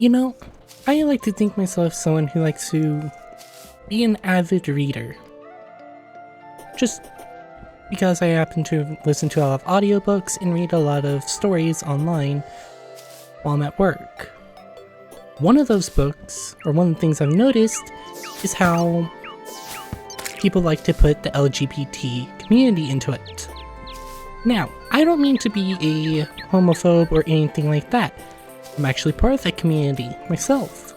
You know, I like to think myself someone who likes to be an avid reader. Just because I happen to listen to a lot of audiobooks and read a lot of stories online while I'm at work. One of those books, or one of the things I've noticed, is how people like to put the LGBT community into it. Now, I don't mean to be a homophobe or anything like that. I'm actually part of that community myself.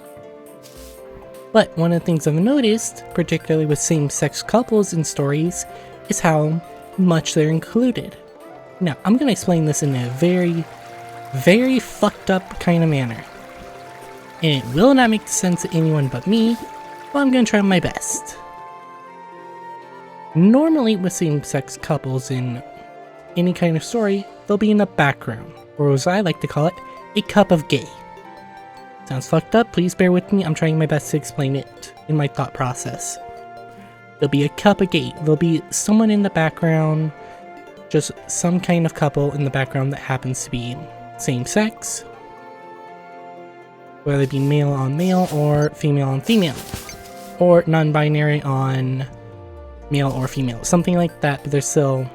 But one of the things I've noticed, particularly with same-sex couples in stories, is how much they're included. Now, I'm going to explain this in a very, very fucked up kind of manner. And it will not make sense to anyone but me, but I'm going to try my best. Normally with same-sex couples in any kind of story, they'll be in the background, or as I like to call it, a cup of gay. Sounds fucked up, please bear with me, I'm trying my best to explain it in my thought process. There'll be a cup of gay, there'll be someone in the background, just some kind of couple in the background that happens to be same-sex, whether it be male on male or female on female, or non-binary on male or female, something like that, but they're still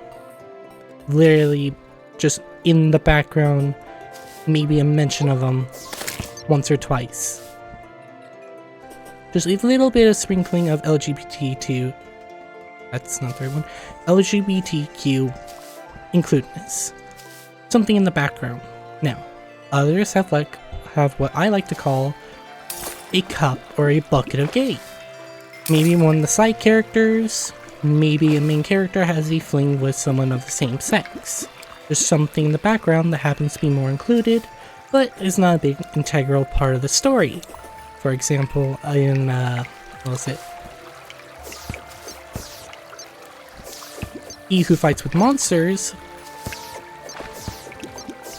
literally just in the background, maybe a mention of them once or twice. Just a little bit of sprinkling of LGBTQ, that's not the right one, LGBTQ inclusiveness. Something in the background. Now, others have what I like to call a cup or a bucket of gay. Maybe one of the side characters, maybe a main character has a fling with someone of the same sex. There's something in the background that happens to be more included, but is not a big integral part of the story. For example, in, what was it? He Who Fights with Monsters,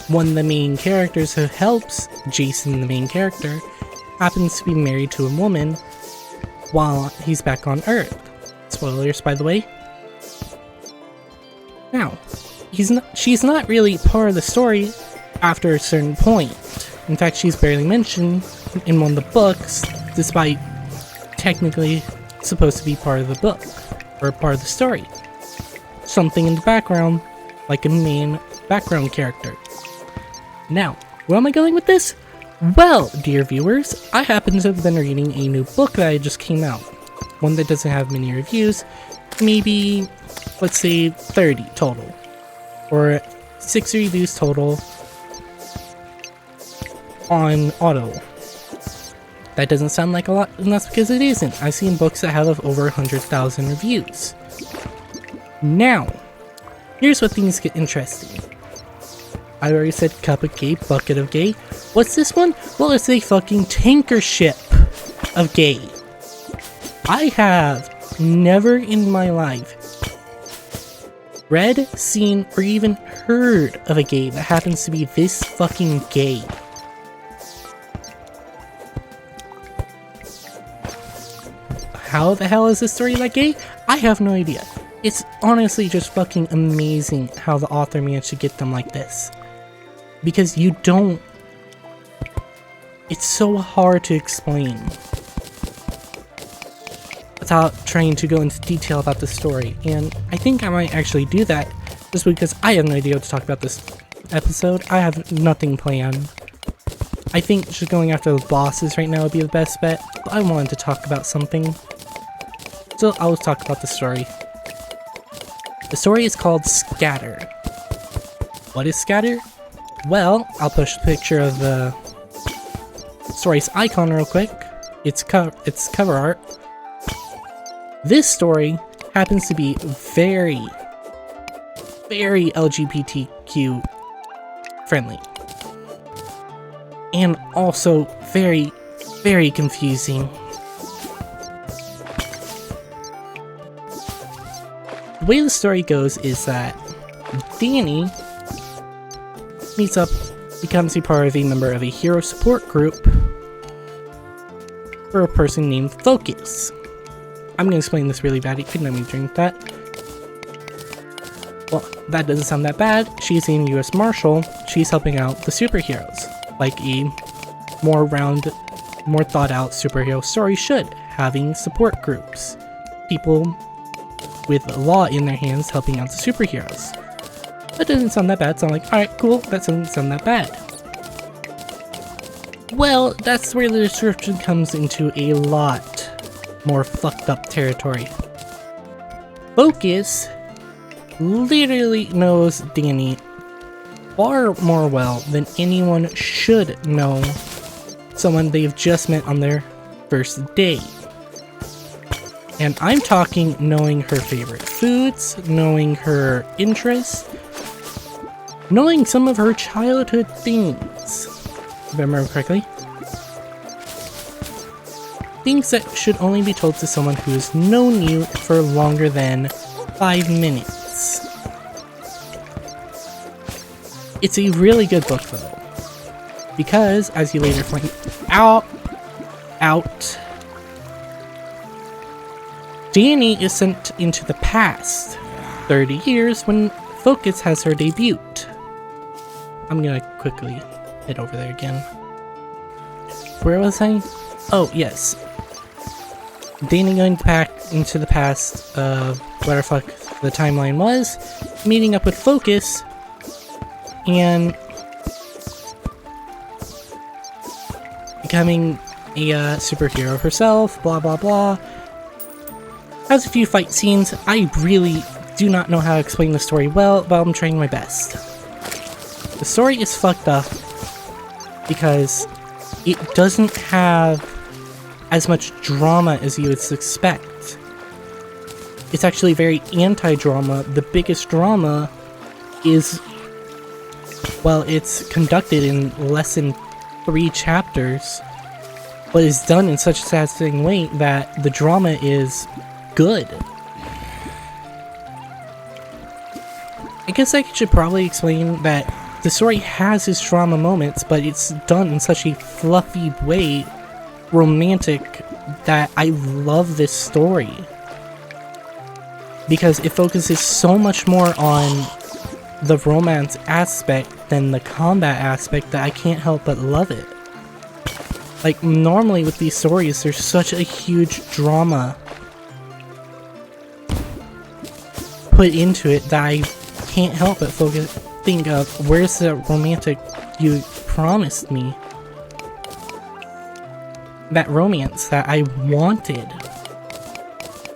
one of the main characters who helps Jason, the main character, happens to be married to a woman while he's back on Earth. Spoilers, by the way. Now, she's not really part of the story after a certain point. In fact, she's barely mentioned in one of the books, despite technically supposed to be part of the book, or part of the story. Something in the background, like a main background character. Now, where am I going with this? Well, dear viewers, I happen to have been reading a new book that just came out. One that doesn't have many reviews, maybe, let's say, 30 total. Or 60 reviews total on Audible. That doesn't sound like a lot, and that's because it isn't. I've seen books that have over 100,000 reviews. Now, here's where things get interesting. I already said cup of gay, bucket of gay. What's this one? Well, it's a fucking tanker ship of gay. I have never in my life read, seen, or even heard of a gay that happens to be this fucking gay. How the hell is this story that gay? I have no idea. It's honestly just fucking amazing how the author managed to get them like this. Because you don't... It's so hard to explain without trying to go into detail about the story, and I think I might actually do that just because I have no idea what to talk about this episode. I have nothing planned. I think just going after the bosses right now would be the best bet, but I wanted to talk about something. So I'll talk about the story. The story is called Scatter. What is Scatter? Well, I'll push a picture of the story's icon real quick. It's cover art. This story happens to be very, very LGBTQ friendly. And also very, very confusing. The way the story goes is that Danny becomes a part of a member of a hero support group for a person named Focus. I'm gonna explain this really bad, you couldn't let me drink that. Well, that doesn't sound that bad. She's a US Marshal. She's helping out the superheroes, like a more more thought out superhero story should, having support groups. People with law in their hands helping out the superheroes. That doesn't sound that bad, so I'm like, alright, cool, that doesn't sound that bad. Well, that's where the description comes into a lot more fucked up territory. Focus literally knows Danny far more well than anyone should know someone they've just met on their first date. And I'm talking knowing her favorite foods, knowing her interests, knowing some of her childhood things, if I remember correctly. Things that should only be told to someone who's known you for longer than 5 minutes. It's a really good book though, because as you later find out, Danny is sent into the past, 30 years when Focus has her debut. I'm gonna quickly head over there again. Where was I? Oh, yes. Danny going back into the past of whatever the fuck the timeline was, meeting up with Focus, and becoming a superhero herself, blah blah blah. Has a few fight scenes. I really do not know how to explain the story well, but I'm trying my best. The story is fucked up because it doesn't have as much drama as you would expect. It's actually very anti-drama. The biggest drama is, well, it's conducted in less than 3 chapters, but is done in such a satisfying way that the drama is good. I guess I should probably explain that the story has its drama moments, but it's done in such a fluffy way, romantic, that I love this story. Because it focuses so much more on the romance aspect than the combat aspect that I can't help but love it. Like, normally with these stories, there's such a huge drama put into it that I can't help but think of, where's the romantic you promised me? That romance that I wanted.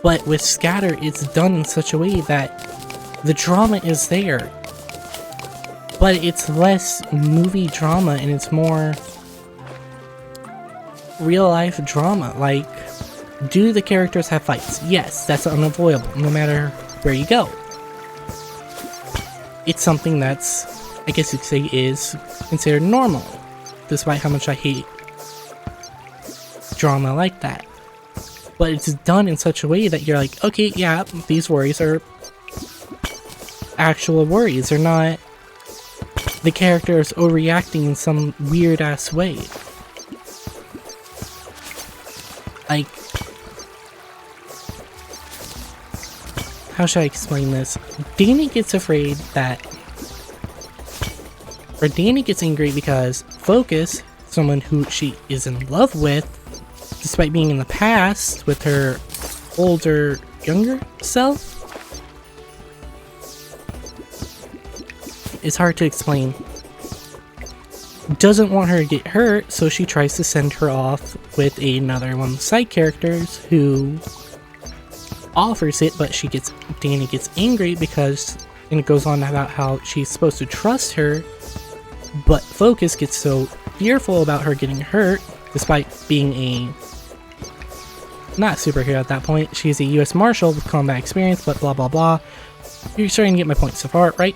But with Scatter, it's done in such a way that the drama is there, but it's less movie drama and it's more real life drama. Like, do the characters have fights? Yes, that's unavoidable no matter where you go. It's something that's, I guess you could say, is considered normal, despite how much I hate drama like that. But it's done in such a way that you're like, okay, yeah, these worries are actual worries. They're not the characters overreacting in some weird ass way. Like, how should I explain this? Danny gets afraid that, or Danny gets angry because Focus, someone who she is in love with, despite being in the past with her older, younger self, it's hard to explain, doesn't want her to get hurt, so she tries to send her off with another one of the side characters who offers it, but Danny gets angry because, and it goes on about how she's supposed to trust her, but Focus gets so fearful about her getting hurt, despite being a not superhero at that point. She's a US Marshal with combat experience, but blah blah blah. You're starting to get my point so far, right?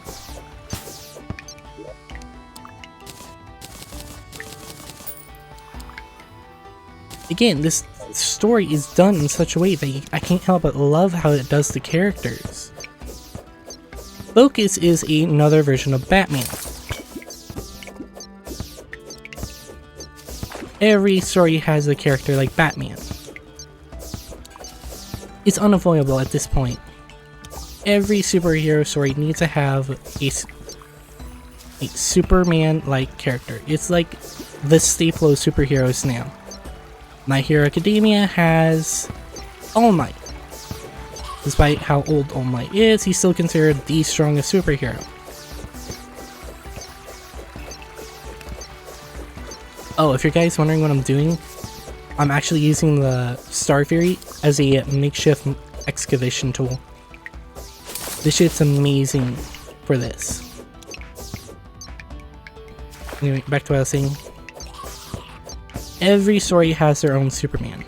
Again, this story is done in such a way that I can't help but love how it does the characters. Focus is another version of Batman. Every story has a character like Batman. It's unavoidable at this point. Every superhero story needs to have a Superman-like character. It's like the staple of superheroes now. My Hero Academia has All Might. Despite how old All Might is, he's still considered the strongest superhero. Oh, if you guys wondering what I'm doing, I'm actually using the Star Fury as a makeshift excavation tool. This shit's amazing for this. Anyway, back to what I was saying. Every story has their own Superman.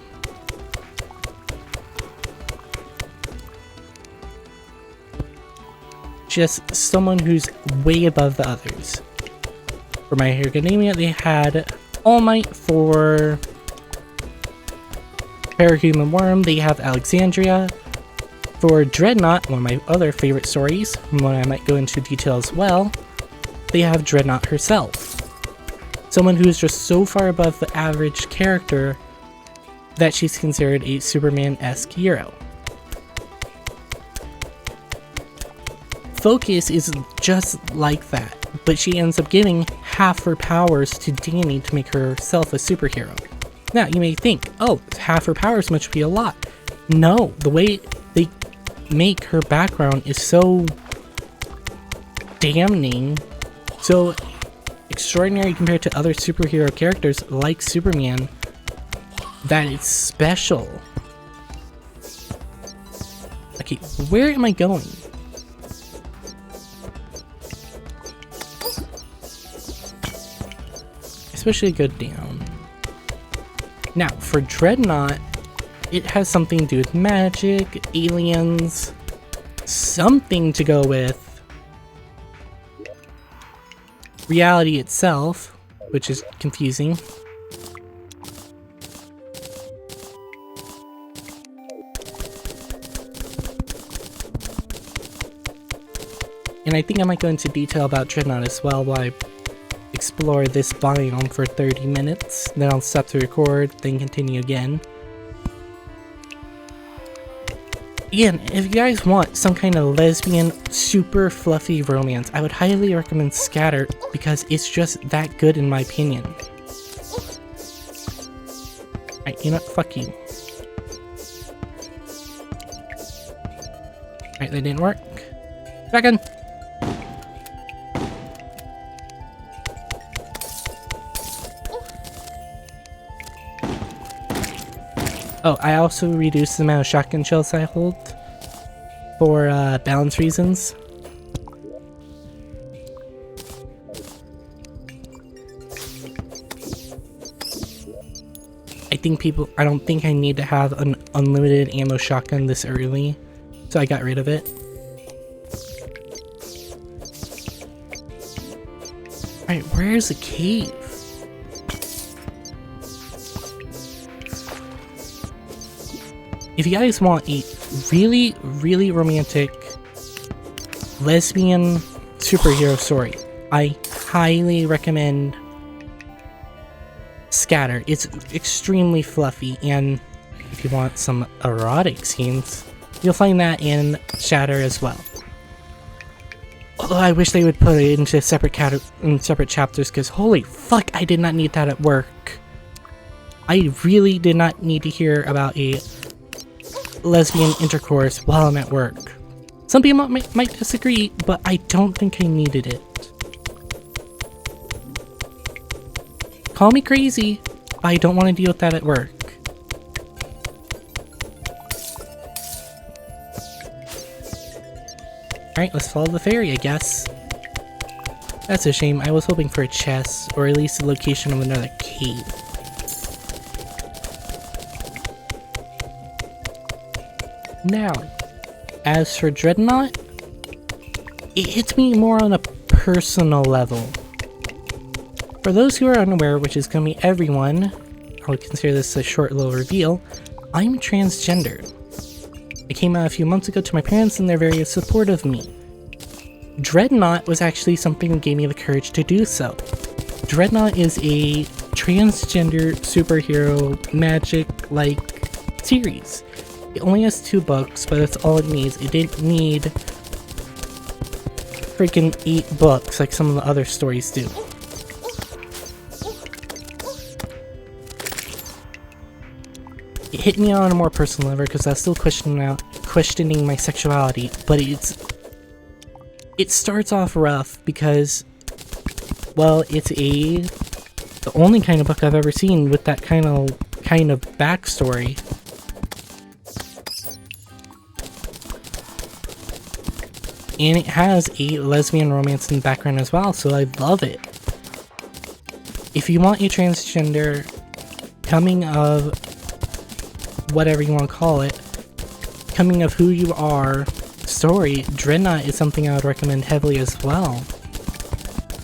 Just someone who's way above the others. For My Hero Academia, they had All Might. For Parahuman Worm, they have Alexandria. For Dreadnought, one of my other favorite stories, one I might go into detail as well, they have Dreadnought herself. Someone who is just so far above the average character that she's considered a Superman-esque hero. Focus is just like that, but she ends up giving half her powers to Danny to make herself a superhero. Now, you may think, oh, half her powers must be a lot. No, the way they make her background is so damning, so extraordinary compared to other superhero characters like Superman, that it's special. Okay, where am I going? Especially go down. Now, for Dreadnought, it has something to do with magic, aliens, something to go with reality itself, which is confusing. And I think I might go into detail about Dreadnought as well while I explore this biome for 30 minutes. Then I'll stop to record, then continue again. Again, if you guys want some kind of lesbian, super fluffy romance, I would highly recommend Scatter because it's just that good in my opinion. Alright, you know what? Fuck you. Alright, that didn't work. Second! Oh, I also reduced the amount of shotgun shells I hold for balance reasons. I don't think I need to have an unlimited ammo shotgun this early, so I got rid of it. Alright, where's the cave? If you guys want a really, really romantic lesbian superhero story, I highly recommend Scatter. It's extremely fluffy, and if you want some erotic scenes, you'll find that in Shatter as well. Although I wish they would put it into separate chapters, because holy fuck, I did not need that at work. I really did not need to hear about a lesbian intercourse while I'm at work. Some people might disagree, but I don't think I needed it. Call me crazy, but I don't want to deal with that at work. Alright, let's follow the fairy, I guess. That's a shame. I was hoping for a chest, or at least the location of another cave. Now, as for Dreadnought, it hits me more on a personal level. For those who are unaware, which is going to be everyone, I would consider this a short little reveal, I'm transgender. I came out a few months ago to my parents and they're very supportive of me. Dreadnought was actually something that gave me the courage to do so. Dreadnought is a transgender superhero magic-like series. It only has 2 books, but that's all it needs. It didn't need freaking 8 books like some of the other stories do. it hit me on a more personal level because I was still questioning my sexuality, but it starts off rough because, well, it's the only kind of book I've ever seen with that kind of backstory. And it has a lesbian romance in the background as well, so I love it. If you want a transgender coming of whatever you want to call it, coming of who you are story, Dreadnought is something I would recommend heavily as well.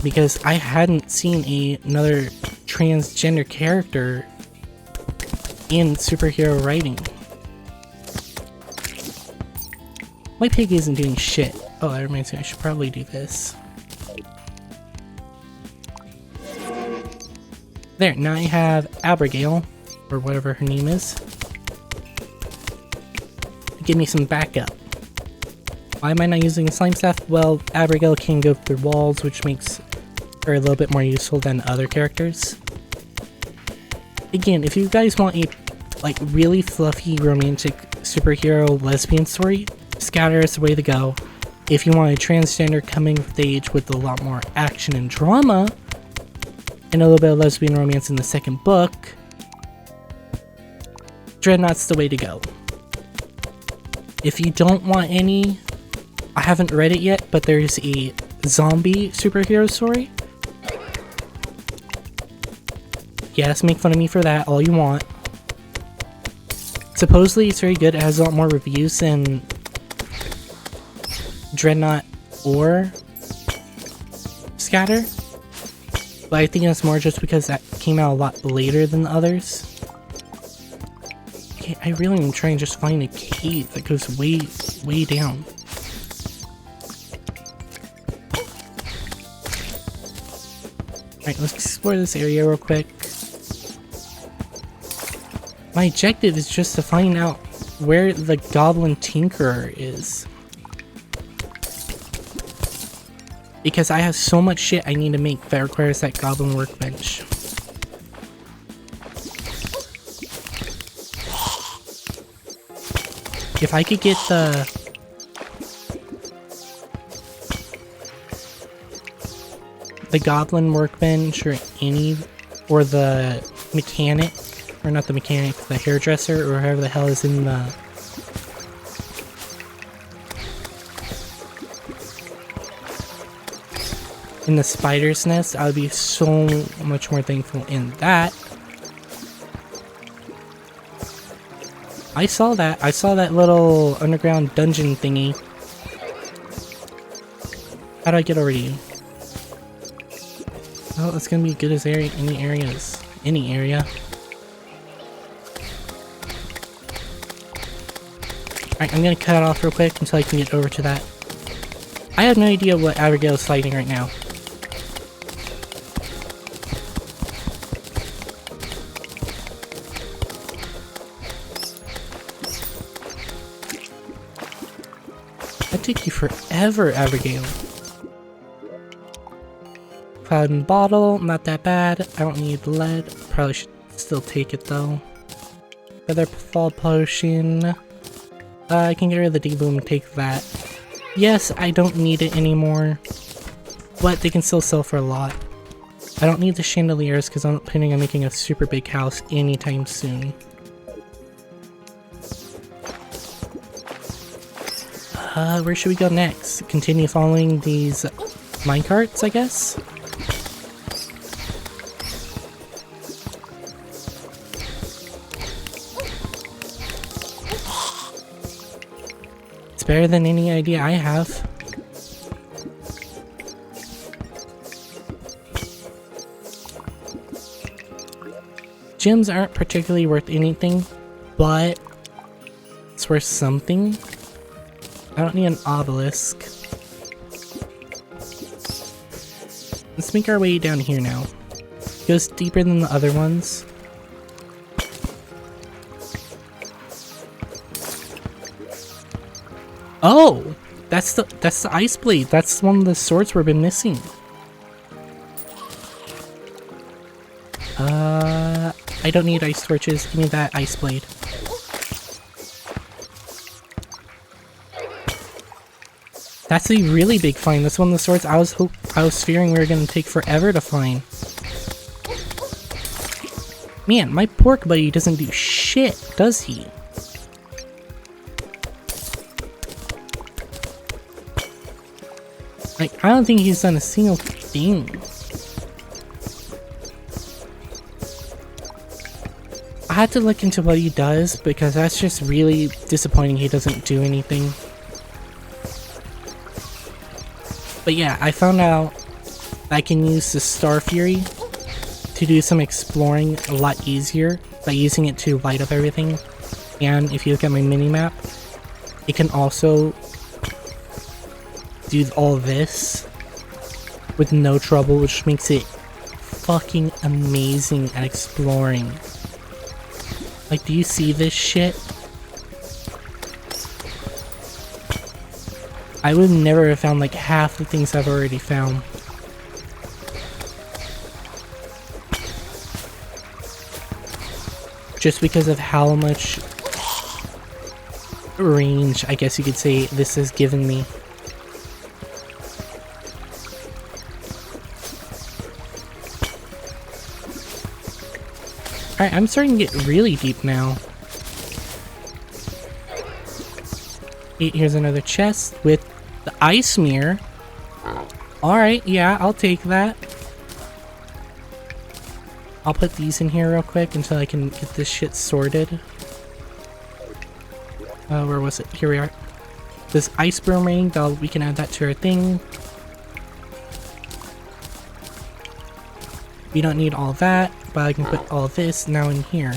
Because I hadn't seen another transgender character in superhero writing. My pig isn't doing shit. Oh, that reminds me, I should probably do this. There, now I have Abigail, or whatever her name is. Give me some backup. Why am I not using a slime staff? Well, Abigail can go through walls, which makes her a little bit more useful than other characters. Again, if you guys want a like really fluffy romantic superhero lesbian story, Scatter is the way to go. If you want a transgender coming of age with a lot more action and drama, and a little bit of lesbian romance in the second book, Dreadnought's the way to go. If you don't want any, I haven't read it yet, but there's a zombie superhero story. Yes, make fun of me for that all you want. Supposedly it's very good, it has a lot more reviews than Dreadnought or Scatter. But I think that's more just because that came out a lot later than the others. Okay, I really am trying to just find a cave that goes way, way down. Alright, let's explore this area real quick. My objective is just to find out where the Goblin Tinkerer is. Because I have so much shit I need to make that requires that Goblin Workbench. If I could get the Goblin Workbench or the mechanic, or not the mechanic, the hairdresser or whoever the hell is in the spider's nest, I would be so much more thankful in that. I saw that little underground dungeon thingy. How do I get over to you? Oh, it's gonna be good as any area. Alright, I'm gonna cut it off real quick until I can get over to that. I have no idea what Abigail is fighting right now. That took you forever, Abigail. Cloud and bottle, not that bad. I don't need lead. Probably should still take it though. Feather fall potion. I can get rid of the D-boom and take that. Yes, I don't need it anymore, but they can still sell for a lot. I don't need the chandeliers because I'm not planning on making a super big house anytime soon. Where should we go next? Continue following these minecarts, I guess? It's better than any idea I have. Gems aren't particularly worth anything, but it's worth something. I don't need an obelisk. Let's make our way down here now. It goes deeper than the other ones. Oh! That's the ice blade. That's one of the swords we've been missing. I I don't need ice torches. Give me that ice blade. That's a really big find. That's one of the swords I was fearing we were gonna take forever to find. Man, my pork buddy doesn't do shit, does he? Like, I don't think he's done a single thing. I had to look into what he does because that's just really disappointing he doesn't do anything. But yeah, I found out I can use the Star Fury to do some exploring a lot easier by using it to light up everything. And if you look at my mini-map, it can also do all this with no trouble, which makes it fucking amazing at exploring. Like, do you see this shit? I would never have found like half the things I've already found. Just because of how much range, I guess you could say, this has given me. Alright, I'm starting to get really deep now. Here's another chest with the ice mirror. Alright, yeah, I'll take that. I'll put these in here real quick until I can get this shit sorted. Where was it? Here we are. This ice boomerang, we can add that to our thing. We don't need all that, but I can put all this now in here.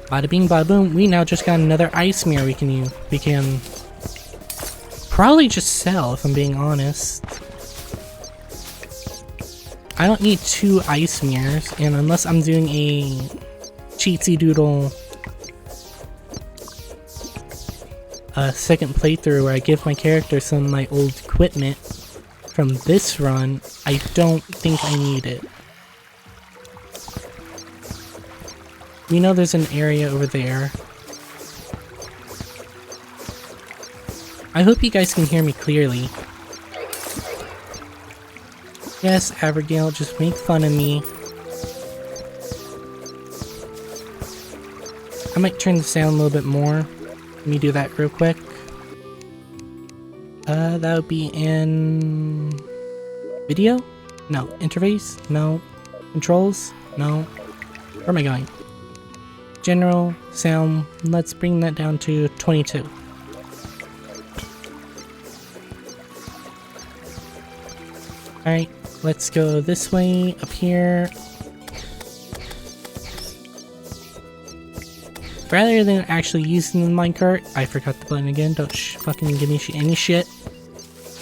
Bada bing, bada boom. We now just got another ice mirror we can use. We can probably just sell, if I'm being honest. I don't need 2 ice mirrors, and unless I'm doing a cheatsy doodle second playthrough where I give my character some of my old equipment from this run, I don't think I need it. We know there's an area over there. I hope you guys can hear me clearly. Yes, Abigail, just make fun of me. I might turn the sound a little bit more. Let me do that real quick. That would be in video? No. Interface? No. Controls? No. Where am I going? General sound. Let's bring that down to 22. Alright, let's go this way, up here. Rather than actually using the minecart, I forgot the button again. Don't fucking give me any shit.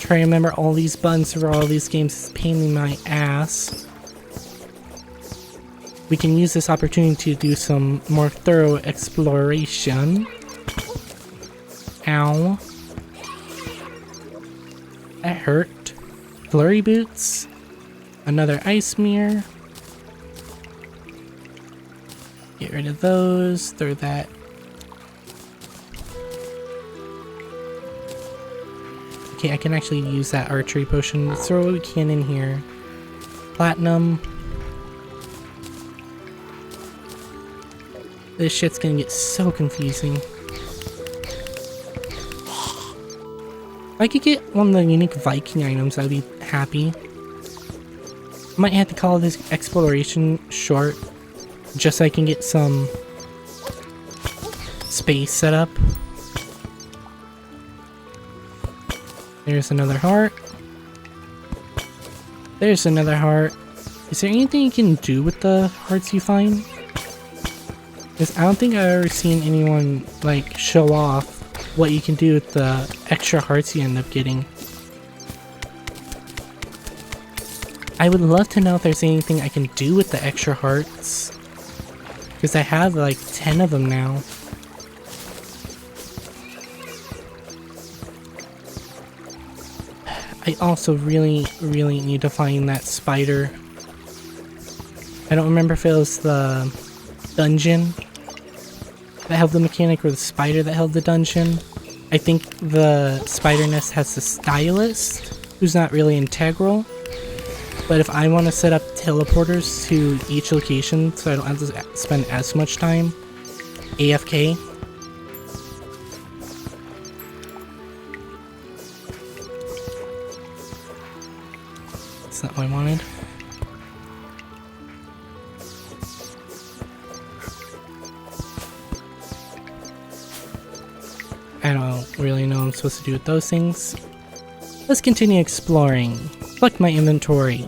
Try to remember all these buttons for all these games is a pain in my ass. We can use this opportunity to do some more thorough exploration. Ow. That hurt. Flurry boots. Another ice mirror. Get rid of those. Throw that. Okay, I can actually use that archery potion. Let's throw what we can in here. Platinum. This shit's gonna get so confusing. If I could get one of the unique Viking items, I'd be happy. Might have to call this exploration short, just so I can get some space set up. There's another heart. There's another heart. Is there anything you can do with the hearts you find? Because I don't think I've ever seen anyone like show off what you can do with the extra hearts you end up getting. I would love to know if there's anything I can do with the extra hearts. Because I have like 10 of them now. I also really need to find that spider. I don't remember if it was the dungeon that held the mechanic or the spider that held the dungeon. I think the spider nest has the stylist, who's not really integral. But if I want to set up teleporters to each location so I don't have to spend as much time AFK. That's not what I wanted. I don't really know what I'm supposed to do with those things. Let's continue exploring. Fuck my inventory.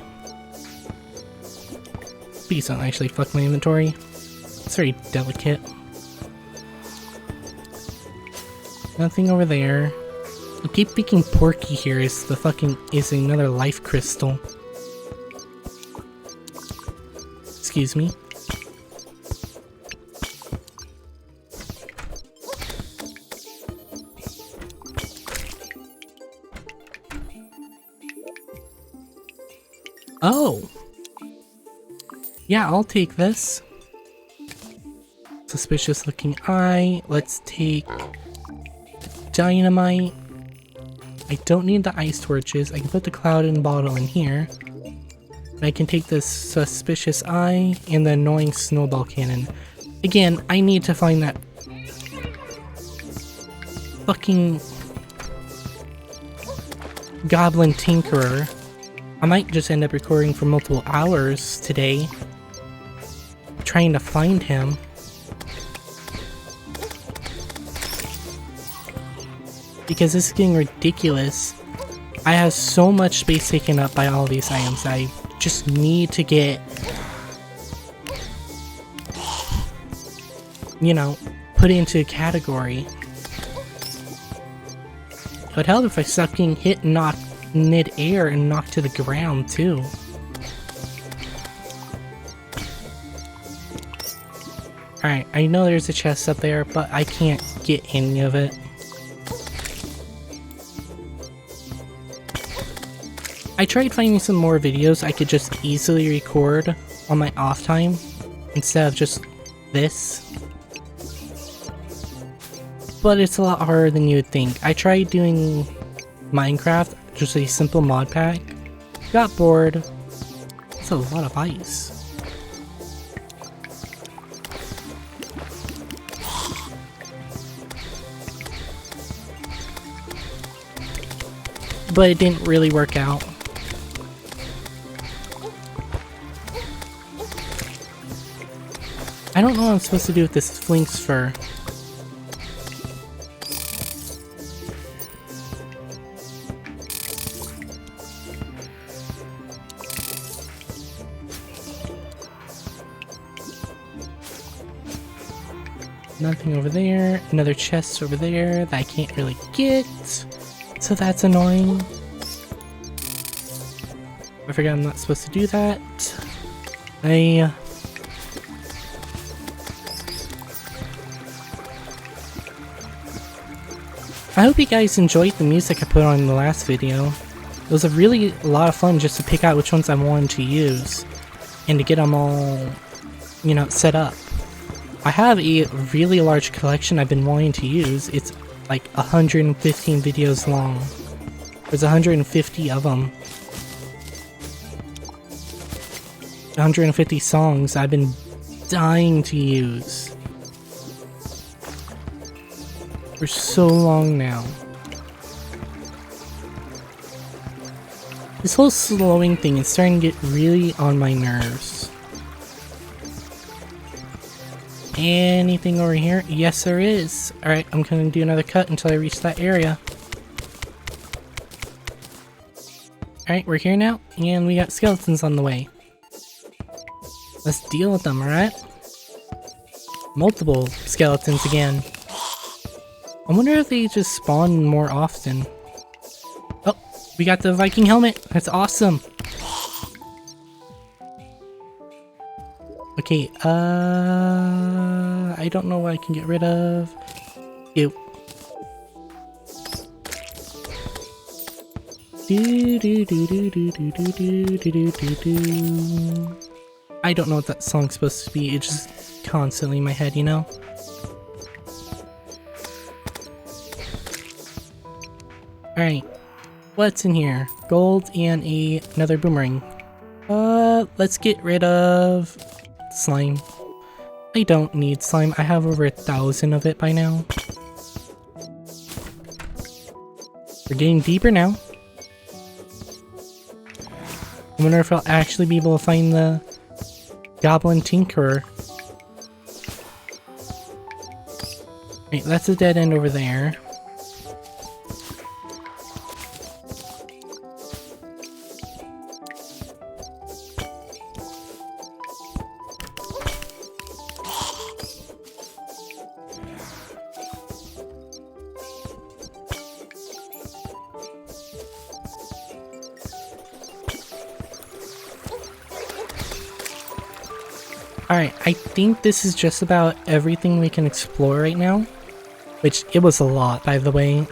Please don't actually fuck my inventory. It's very delicate. Nothing over there. I keep thinking Porky here is another life crystal. Excuse me. Oh! Yeah, I'll take this. Suspicious looking eye. Let's take dynamite. I don't need the ice torches. I can put the cloud and bottle in here. I can take this suspicious eye and the annoying snowball cannon. Again, I need to find that fucking goblin tinkerer. I might just end up recording for multiple hours today, trying to find him. Because this is getting ridiculous. I have so much space taken up by all these items. I just need to get, you know, put into a category. It would help if I stopped getting hit and knocked mid-air and knocked to the ground too. Alright, I know there's a chest up there, but I can't get any of it. I tried finding some more videos I could just easily record on my off time instead of just this. But it's a lot harder than you would think. I tried doing Minecraft, just a simple mod pack, got bored. It's a lot of ice. But it didn't really work out. I don't know what I'm supposed to do with this flink's fur. Nothing over there. Another chest over there that I can't really get. So that's annoying. I forgot I'm not supposed to do that. I hope you guys enjoyed the music I put on in the last video. It was a lot of fun just to pick out which ones I wanted to use and to get them all, you know, set up. I have a really large collection I've been wanting to use. It's like 115 videos long. There's 150 of them. 150 songs I've been dying to use for so long now. This whole slowing thing is starting to get really on my nerves. Anything over here? Yes, there is. Alright, I'm gonna do another cut until I reach that area. Alright, we're here now, and we got skeletons on the way. Let's deal with them, alright? Multiple skeletons again. I wonder if they just spawn more often. Oh, we got the Viking helmet. That's awesome. Okay, I don't know what I can get rid of. Ew. Do do do do do do do do do do do. I don't know what that song's supposed to be, it's just constantly in my head, you know? Alright, what's in here? Gold and another boomerang. Let's get rid of slime. I don't need slime, I have over 1,000 of it by now. We're getting deeper now. I wonder if I'll actually be able to find the Goblin Tinkerer. Right, that's a dead end over there. Alright, I think this is just about everything we can explore right now. Which, it was a lot, by the way.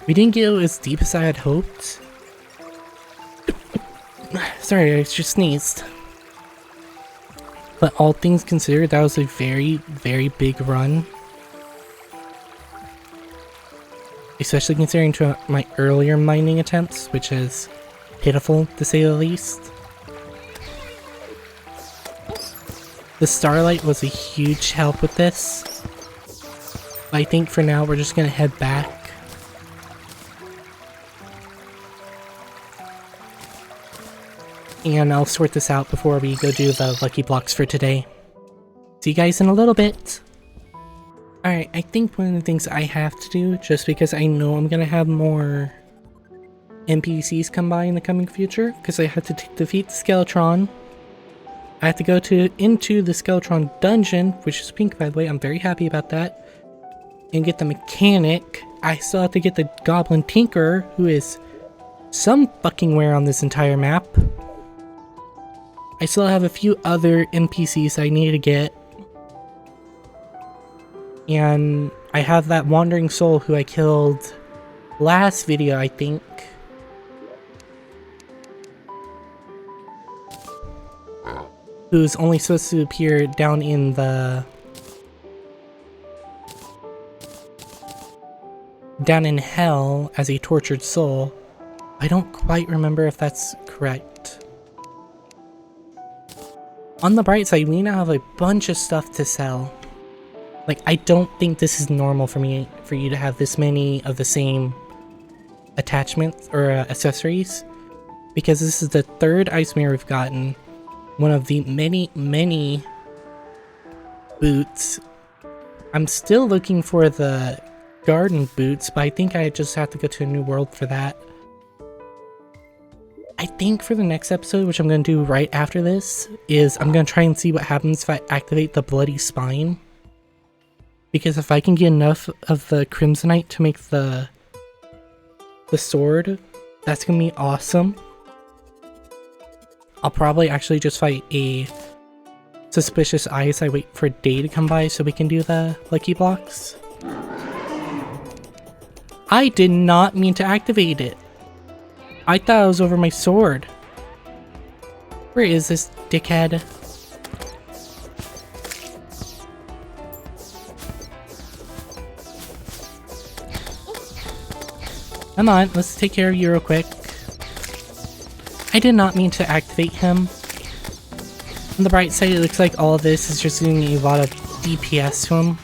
We didn't get as deep as I had hoped. Sorry, I just sneezed. But all things considered, that was a very, very big run. Especially considering to my earlier mining attempts, which is pitiful to say the least. The starlight was a huge help with this. But I think for now we're just gonna head back. And I'll sort this out before we go do the lucky blocks for today. See you guys in a little bit. Alright, I think one of the things I have to do, just because I know I'm gonna have more NPCs come by in the coming future, because I had to defeat the Skeletron. I have to go into the Skeletron dungeon, which is pink by the way, I'm very happy about that, and get the mechanic. I still have to get the Goblin Tinkerer, who is some fucking where on this entire map. I still have a few other NPCs I need to get. And I have that Wandering Soul who I killed last video, I think. Who's only supposed to appear down in the... down in hell as a tortured soul. I don't quite remember if that's correct. On the bright side, we now have a bunch of stuff to sell. Like, I don't think this is normal for you to have this many of the same attachments or accessories. Because this is the third ice mirror we've gotten. One of the many, many boots. I'm still looking for the garden boots, but I think I just have to go to a new world for that. I think for the next episode, which I'm going to do right after this, is I'm going to try and see what happens if I activate the bloody spine. Because if I can get enough of the Crimsonite to make the sword, that's going to be awesome. I'll probably actually just fight a Suspicious Eye as I wait for day to come by so we can do the lucky blocks. I did not mean to activate it. I thought it was over my sword. Where is this dickhead? Come on, let's take care of you real quick. I did not mean to activate him. On the bright side, it looks like all of this is just doing a lot of DPS to him.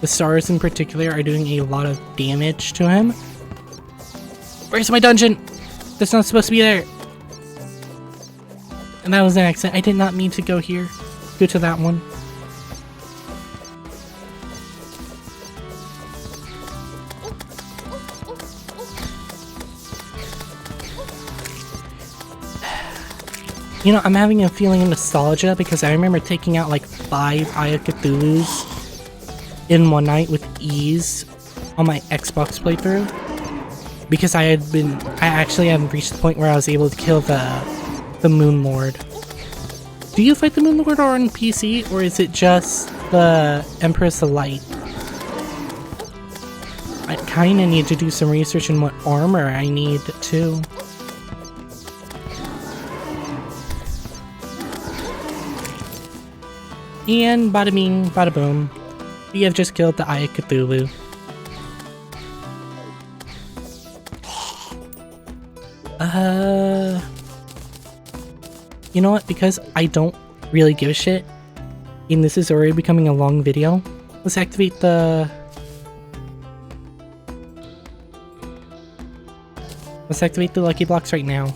The stars in particular are doing a lot of damage to him. Where's my dungeon? That's not supposed to be there. And that was an accident. I did not mean to go here. Go to that one. You know, I'm having a feeling of nostalgia because I remember taking out like 5 Eye of Cthulhu's in one night with ease on my Xbox playthrough. Because I actually hadn't reached the point where I was able to kill the Moon Lord. Do you fight the Moon Lord on PC, or is it just the Empress of Light? I kinda need to do some research in what armor I need too. And bada bing, bada boom. We have just killed the Eye of Cthulhu. You know what? Because I don't really give a shit, and this is already becoming a long video, let's activate the... Let's activate the lucky blocks right now.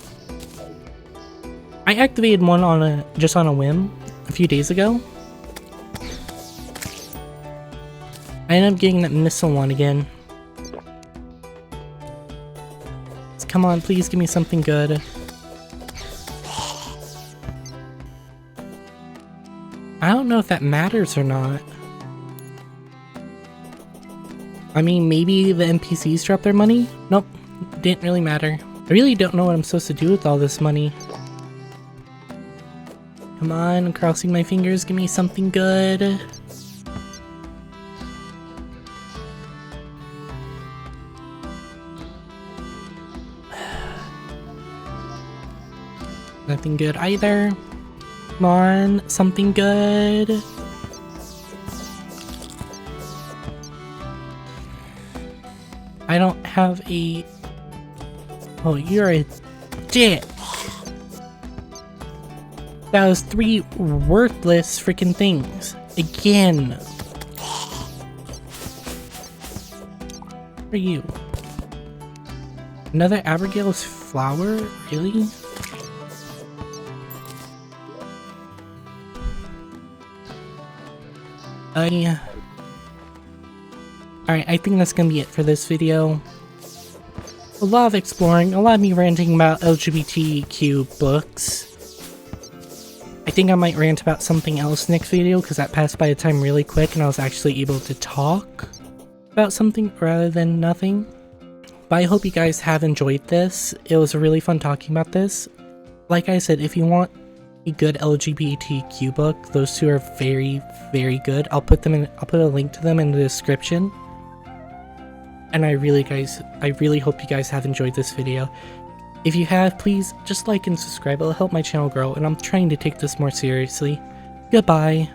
I activated one on just on a whim a few days ago. I ended up getting that missile one again. Come on, please give me something good. I don't know if that matters or not. I mean, maybe the NPCs drop their money? Nope, didn't really matter. I really don't know what I'm supposed to do with all this money. Come on, I'm crossing my fingers, give me something good. Nothing good either. Come on, something good. I don't have a... Oh, you're a dick. That was 3 worthless freaking things. Again. For you. Another Abigail's flower? Really? Yeah. Alright, I think that's gonna be it for this video. A lot of exploring, a lot of me ranting about LGBTQ books. I think I might rant about something else next video because that passed by the time really quick and I was actually able to talk about something rather than nothing. But I hope you guys have enjoyed this. It was really fun talking about this. Like I said, if you want a good LGBTQ book, those 2 are very, very good. I'll put a link to them in the description. And I really hope you guys have enjoyed this video. If you have, please just like and subscribe. It'll help my channel grow, and I'm trying to take this more seriously. Goodbye.